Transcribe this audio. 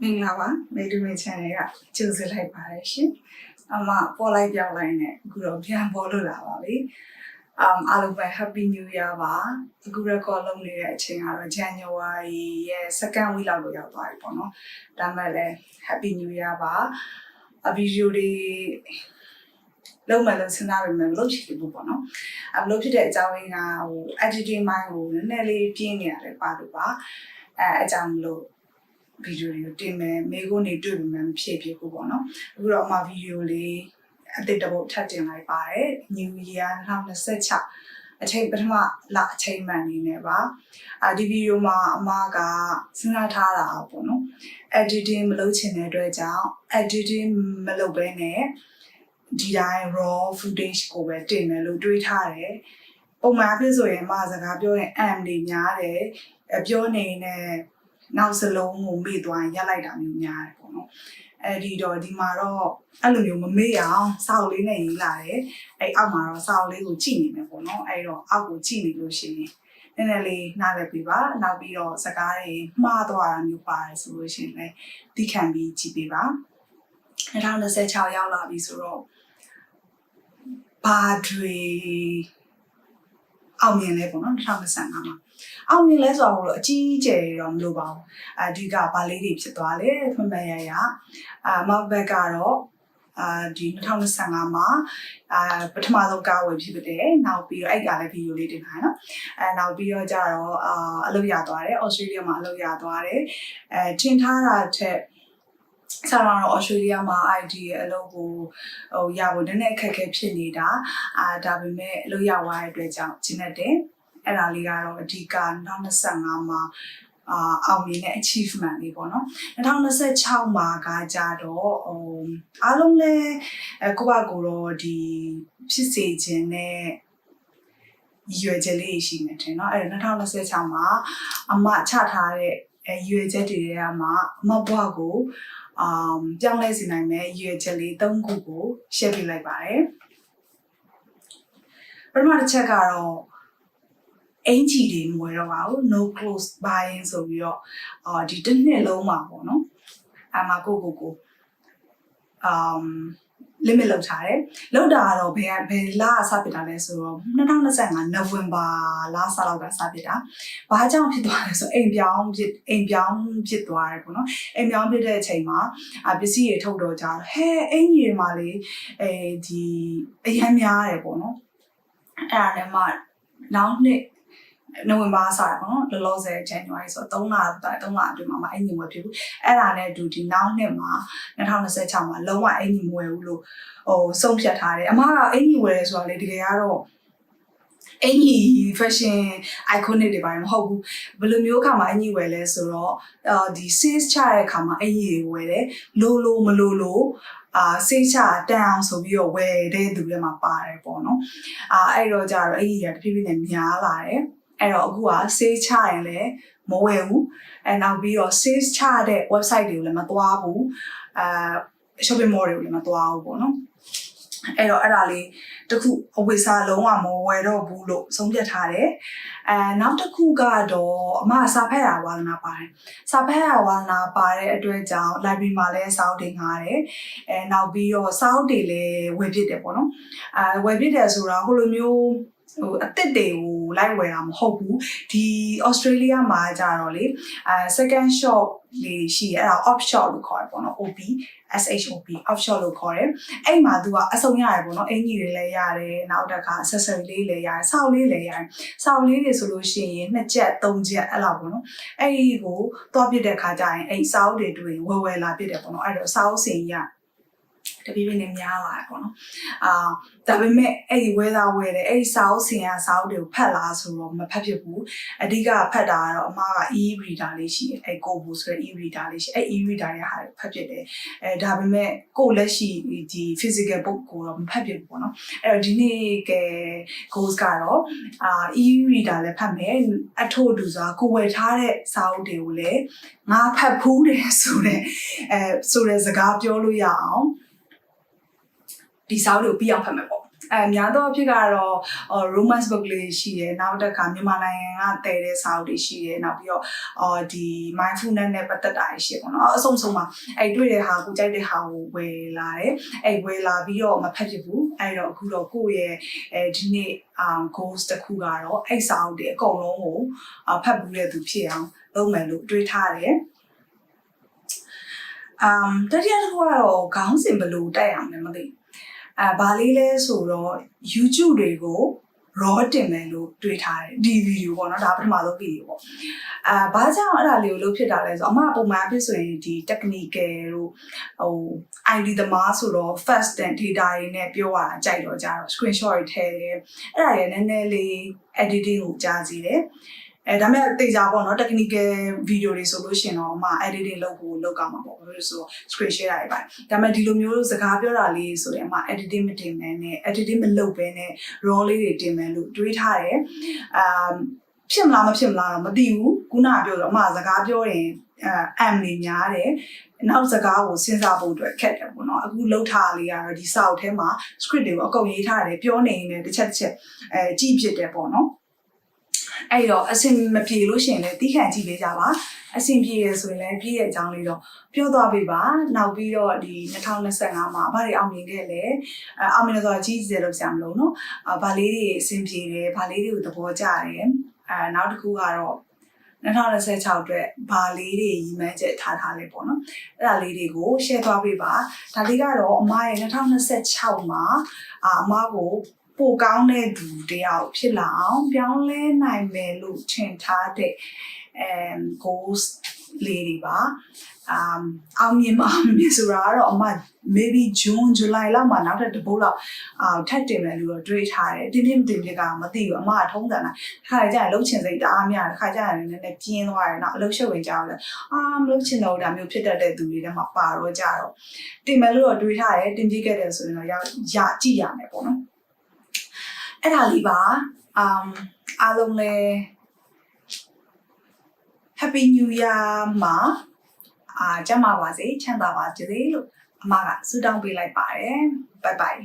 မင်္ဂလာပါမေတူမေ channel ကကြိုဆိုလိုက်ပါတယ်ရှင်အမပေါ်လိုက်ပြောင်းလိုက်နဲ့အခုတော့ပြန်ပေါ်လို့လာပါပြီအားလုံးပဲ Happy New Year ပါအခု record လုပ်နေတဲ့အချိန်ကတော့ January ရဲ့ second week လောက်လို့ရောက်သွားပြီပေါ့နော်ဒါမှလည်း Happy New Year ပါဗီဒီယိုတွေလုံးမလုံးစဉ်းစားပေမဲ့မလုပ်ချင်ဘူးပေါ့နော်မလုပ်ဖြစ်တဲ့အကြောင်းရင်းကediting မိုင်းကိုနည်းနည်းလေးပြင်းနေရတယ်ပါလို့ပါအကြောင်းမလို့ဗီဒီယိုတွေကိုတင်မယ်မိကုန်းနေတွေ့ပြီမှမဖြစ်ဖြစ်ဘူးပေါ့နော်အခုတော့အမဗီဒီယိုလေးအသစ်တစ်ပုဒ်ထပ်တင်လိုက်ပါတယ် New Year 2026အချိန်ပထမလအချိန်မှန်နေနဲ့ပါဒီဗီဒီယိုမှာအမကစဉ်းစားထားတာပေါ့နော် editing မလုပ်ချင်တဲ့အတွက်ကြောင့် editing မလုပ်ဘဲနဲ့ဒီတိုင်း raw footage ကိုပဲတင်မယ်လို့တွေးထားတယ်ပုံမှန်အဖြစ်ဆိုရင်အမစကားပြောရင် am တွေများတယ်ပြောနေနဲ့နောက်စလုံးကိုမေ့သွားရင်ရက်လိုက်တာမျိုးများတယ်ပေါ့နော်ဒီတော့ဒီမှာတော့အဲ့လိုမျိုးမမေ့အောင်စာအုပ်လေးနဲ့ရေးလာတယ်အဲ့အောက်မှာတော့စာအုပ်လေးကိုကြည့်နေမယ်ပေါ့နော်အဲ့တော့အောက်ကိုကြည့်နေလို့ရှိရင်နည်းနည်းလေးနားလည်ပေးပါနောက်ပြီးတော့စကားတွေမှားသွားတာမျိုးပါတယ်ဆိုလို့ရှိရင်လည်းသိခံပြီးကြည့်ပေးပါ2026ရောက်လာပြီဆိုတော့ဘာတွေအောင်မြင်လဲပေါ့နော်2025မှာအောင်မြင်လဲဆိုတော့အကြီးအကျယ်တော့မလို့ပါဘူးအဓိကဘာလေးတွေဖြစ်သွားလဲဖွင့်ပရရမောက်ဘက်ကတော့ဒီ2025မှာပထမဆုံးကားဝယ်ဖြစ်တယ်နောက်ပြီးတော့အဲ့ကလည်းဗီဒီယိုလေးတင်ထားနော်နောက်ပြီးတော့ကြတော့အလုပ်ရသွားတယ်ဩစတြေးလျမှာအလုပ်ရသွားတယ်တင်ထားတာထက်ဆရာတော်ဩစတြေးလျမှာ ID အလုပ်ကိုရဖို့နည်းနည်းအခက်အခဲဖြစ်နေတာဒါပေမဲ့အလုပ်ရသွားတဲ့အတွက်ကြောင့်ကျင်းတဲ့အဲ့ဒါလေးကတော့အဓိက2025မှာအောင်မြင်တဲ့ achievement လေးပေါ့နော်2026မှာကကြတော့အားလုံးလည်းကိုယ့်ဘာကိုယ်တော့ဒီဖြစ်စေခြင်းနဲ့ရွယ်ချက်လေးရှိနေတယ်เนาะအဲ့2026မှာအမချထားတဲ့ရွယ်ချက်တွေကမှအမဘွားကိုပြောင်းလဲစေနိုင်မဲ့ရွယ်ချက်လေး၃ခုကို share ပေးလိုက်ပါတယ်ပထမတစ်ချက်ကတော့အင်ဂျီတွေမဝယ်တော့ပါဘူး no clothes buying ဆိုပြီးတော့ဒီတစ်နှစ်လုံးမှာပေါ့နော်အမကိုlimit လောက်ထားတယ်လောက်တာကတော့ဘယ်လစပစ်တာလဲဆိုတော့2025 November လစလောက်ကစပစ်တာဘာကြောင့်ဖြစ်သွားလဲဆိုအိမ်ပြောင်းဖြစ်သွားတယ်ပေါ့နော်အိမ်ပြောင်းဖြစ်တဲ့အချိန်မှာပစ္စည်းတွေထုတ်တော့ကြတော့ဟဲအင်ကြီးတွေမှာလေဒီအရန်များတယ်ပေါ့နော်အဲ့ဒါနဲ့မှနောက်နှစ်နိုဝင်ဘာစတာပေါ့နော်လောလောဆယ် January ဆိုတော့3လအတွင်းမှာအင်ဂျင်မဝယ်ဖြစ်ဘူးအဲ့ဒါနဲ့ဒီနောက်နှစ်မှာ2026မှာလုံးဝအင်ဂျင်မဝယ်ဘူးလို့ဆုံးဖြတ်ထားတယ်အမကအင်ဂျင်ဝယ်ရဲဆိုတာလေတကယ်ကတော့အင်ဂျီ fashion iconic တွေပါတယ်မဟုတ်ဘူးဘယ်လိုမျိုးခါမှာအင်ဂျီဝယ်လဲဆိုတော့ဒီ sales ချတဲ့ခါမှာအင်ဂျီတွေဝယ်တယ်လိုမလိုစေးချတန်အောင်ဆိုပြီးတော့ဝယ်တဲ့သူတွေမှာပါတယ်ပေါ့နော်အဲ့တော့ကြတော့အင်ဂျီကတဖြည်းဖြည်းနဲ့များလာတယ်အဲ့တော့အခုက sales ချရင်လည်းမဝယ်ဘူးနောက်ပြီးတော့ sales ချတဲ့ website တွေကိုလည်းမသွားဘူးshopping mall တွေကိုလည်းမသွားဘူးပေါ့နော်အဲ့တော့အဲ့ဒါလေးတခုအဝိစာလုံးဝမဝယ်တော့ဘူးလို့ဆုံးဖြတ်ထားတယ်နောက်တစ်ခုကတော့အမစာဖတ်ရဝါသနာပါတယ်စာဖတ်ရဝါသနာပါတဲ့အတွက်ကြောင့် library မှာလည်းစာအုပ်တွေငှားတယ်နောက်ပြီးတော့စာအုပ်တွေလည်းဝယ်ဖြစ်တယ်ပေါ့နော်ဝယ်ဖြစ်တယ်ဆိုတာဟိုလိုမျိုးအသစ်တွေကိုလိုက်ဝယ်တာမဟုတ်ဘူးဒီ Australia မှာကြတော့လေsecond shop လေးရှိရအဲ့ဒါ off shop လို့ခေါ်တယ်ပေါ့နော် OP SHOP off shop လို့ခေါ်တယ်အဲ့မှာ तू ကအစုံရတယ်ပေါ့နော်အင်ကြီးတွေလည်းရတယ်နောက်တစ်ခါ accessory လေးလည်းရတယ်စောက်လေးလည်းရတယ်စောက်လေးတွေဆိုလို့ရှိရင်2ချက်3ချက်အဲ့လောက်ပေါ့နော်အဲ့ဒီကိုသွားပြတဲ့ခါကျရင်အဲ့စောက်တွေတွေ့ဝယ်လာပြတယ်ပေါ့နော်အဲ့တော့စောက်စင်ရတပြည့်ပြည့်နဲ့များလာတယ်ပေါ့နော်ဒါပေမဲ့အဲ့ဒီဝဲသားဝဲတယ်အဲ့ဒီစာအုပ်ဆင်ရစာအုပ်တွေကိုဖတ်လာဆိုတော့မဖတ်ဖြစ်ဘူးအဓိကဖတ်တာကတော့အမက e-reader လေးရှိတယ်အဲ့ကိုဘူးဆိုတဲ့ e-reader လေးရှိအဲ့ e-reader တွေဟာဖတ်ဖြစ်တယ်ဒါပေမဲ့ကိုလက်ရှိဒီ physical book ကိုတော့မဖတ်ဖြစ်ဘူးပေါ့နော်အဲ့တော့ဒီနေ့က goals ကတော့e-reader လည်းဖတ်မယ်အထို့အတူစွာကိုဝယ်ထားတဲ့စာအုပ်တွေကိုလည်းငါဖတ်ဖူးတယ်ဆိုတဲ့စကားပြောလို့ရအောင်ဒီစာအုပ်တွေကိုပြီးအောင်ဖတ်မယ်ပေါ့ များသောအဖြစ်ကတော့ romance book လေးရှိတယ်နောက်တစ်ခါမြန်မာနိုင်ငံကတည်တဲ့စာအုပ်တွေရှိတယ်နောက်ပြီးတော့ဒီ mindfulness နဲ့ပတ်သက်တာရှိပေါ့နော်အဆုံးမှာအဲ့တွေ့တဲ့ဟာကိုကြိုက်တဲ့ဟာကိုဝယ်လာတယ်အဲ့ဝယ်လာပြီးတော့မဖတ်ဖြစ်ဘူးအဲ့တော့အခုတော့ကိုယ့်ရဲ့ဒီနေ့goals တစ်ခုကတော့အဲ့စာအုပ်တွေအကုန်လုံးကိုဖတ်ပြီးတဲ့သူဖြစ်အောင်လုပ်မယ်လို့တွေးထားတယ်တတိယတစ်ခုကတော့ခေါင်းစဉ်ဘယ်လိုတက်အောင်လဲမသိဘာလေးလဲဆိုတော့ YouTube တွေကို raw တင်မယ်လို့တွေးထားတယ်ဒီဗီဒီယိုပေါ့နော်ဒါပထမဆုံးဗီဒီယိုပေါ့ဘာကြောင့်အဲ့ဒါလေးကိုလုပ်ဖြစ်တာလဲဆိုတော့အမပုံမှန်အဖြစ်ဆိုရင်ဒီ technical တို့ID သမားဆိုတော့ fast and data တွေနဲ့ပြောရတာကြိုက်တော့ကြတော့ screenshot တွေထည့်တယ်အဲ့ဒါတွေနည်းနည်းလေး editing ကိုကြားစီတယ်ဒါမဲ့တေချာပေါ့နော် technical video တွေဆိုလို့ရှင်တော့အမ editing လုပ်ဖို့လုပ်ကြမှာပေါ့ဘာလို့ဆို screen share တာတွေပါဒါမဲ့ဒီလိုမျိုးစကားပြောတာလေးဆိုရင်အမ editing မတင်မယ်နဲ့ editing မလုပ်ဘဲနဲ့ raw လေးတွေတင်မယ်လို့တွေးထားတယ်ဖြစ်မလားမဖြစ်မလားတော့မသိဘူးခုနကပြောတော့အမစကားပြောရင်နေများတယ်နောက်စကားကိုစဉ်းစားဖို့အတွက်ခက်တယ်ပေါ့နော်အခုလှုပ်ထားလေးကတော့ဒီစာအုပ်ထဲမှာ script တွေကိုအကုန်ရေးထားတယ်ပြောနေရင်တစ်ချက်ကြည့်ဖြစ်တယ်ပေါ့နော်အဲ့တော့အဆင်မပြေလို့ရှိရင်လည်းတီးခံကြည့်ပေးကြပါအဆင်ပြေရဆိုရင်လည်းပြည့်ရဲ့အကြောင်းလေးတော့ပြောသွားပေးပါနောက်ပြီးတော့ဒီ2025မှာဘာတွေအောင်မြင်ခဲ့လဲအောင်မြင်တော့ကြီးစီလို့ဆရာမလို့နော်ဘာလေးတွေအဆင်ပြေတယ်ဘာလေးတွေကိုသဘောကျတယ်နောက်တစ်ခုကတော့2026အတွက်ဘာလေးတွေရည်မှန်းချက်ထားလဲပေါ့နော်အဲ့ဒါလေးတွေကို share သွားပေးပါဒါလေးကတော့အမရဲ့2026မှာအမကိုပိုကောင်းတဲ့သူတယောက်ဖြစ်လာအောင်ပြောင်းလဲနိုင်မယ်လို့ထင်ထားတဲ့goals လေးတွေပါအောင်မြင်ဆိုတာကတော့အမ maybe June July လောက်မှာနောက်ထပ်တစ်ပုတ်လောက်ထပ်တင်မယ်လို့တော့တွေးထားတယ်တင်းတင်းတင်ပြကမသိဘူးအမကထုံးစံလားခါကြရင်လှုပ်ချင်စိတ်တအားများတယ်ခါကြရင်လည်းနည်းနည်းပြင်းသွားတယ်နော်အလုပ်ရှုပ်ဝင်ကြတော့လေမလှုပ်ချင်တော့ဒါမျိုးဖြစ်တတ်တဲ့သူတွေထဲမှာပါတော့ကြတော့တင်မယ်လို့တော့တွေးထားတယ်တင်ပြခဲ့တယ်ဆိုရင်တော့ရကြည့်ရမယ်ပေါ့နော်အဲ့ဒါလေးပါအားလုံးလည်း Happy New Year မှာကျန်းမာပါစေချမ်းသာပါစေလို့အမကဆုတောင်းပေးလိုက်ပါတယ် Bye bye